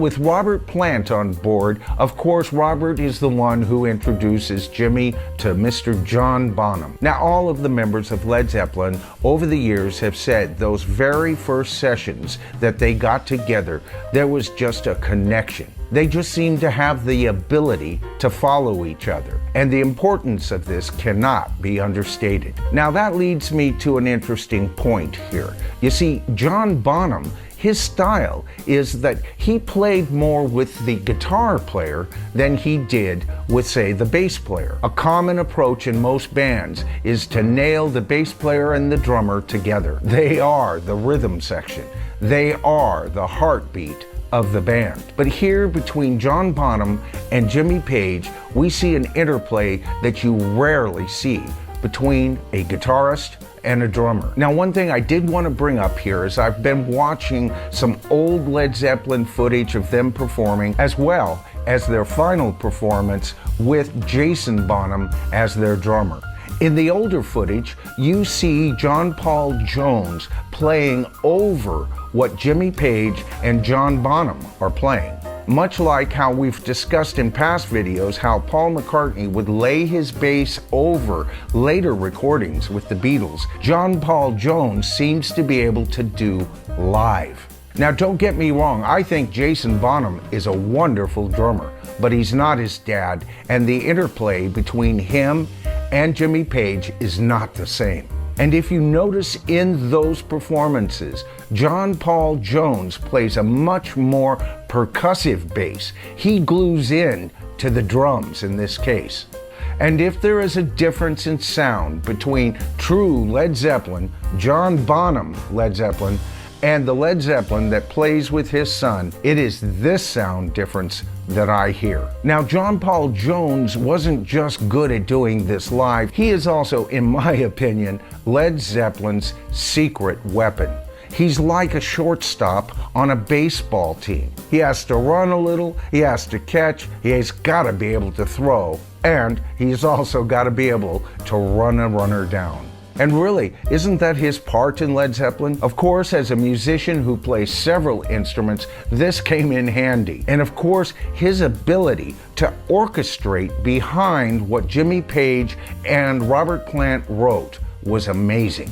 With Robert Plant on board, of course, Robert is the one who introduces Jimmy to Mr. John Bonham. Now, all of the members of Led Zeppelin over the years have said those very first sessions that they got together, there was just a connection. They just seemed to have the ability to follow each other. And the importance of this cannot be understated. Now, that leads me to an interesting point here. You see, John Bonham, his style is that he played more with the guitar player than he did with, say, the bass player. A common approach in most bands is to nail the bass player and the drummer together. They are the rhythm section. They are the heartbeat of the band. But here, between John Bonham and Jimmy Page, we see an interplay that you rarely see between a guitarist and a drummer. Now, one thing I did want to bring up here is I've been watching some old Led Zeppelin footage of them performing, as well as their final performance with Jason Bonham as their drummer. In the older footage, you see John Paul Jones playing over what Jimmy Page and John Bonham are playing. Much like how we've discussed in past videos how Paul McCartney would lay his bass over later recordings with the Beatles, John Paul Jones seems to be able to do live. Now, don't get me wrong, I think Jason Bonham is a wonderful drummer, but he's not his dad, and the interplay between him and Jimmy Page is not the same. And if you notice in those performances, John Paul Jones plays a much more percussive bass. He glues in to the drums in this case. And if there is a difference in sound between true Led Zeppelin, John Bonham Led Zeppelin, and the Led Zeppelin that plays with his son, it is this sound difference that I hear. Now, John Paul Jones wasn't just good at doing this live, he is also, in my opinion, Led Zeppelin's secret weapon. He's like a shortstop on a baseball team. He has to run a little, he has to catch, he's got to be able to throw, and he's also got to be able to run a runner down. And really, isn't that his part in Led Zeppelin? Of course, as a musician who plays several instruments, this came in handy. And of course, his ability to orchestrate behind what Jimmy Page and Robert Plant wrote was amazing.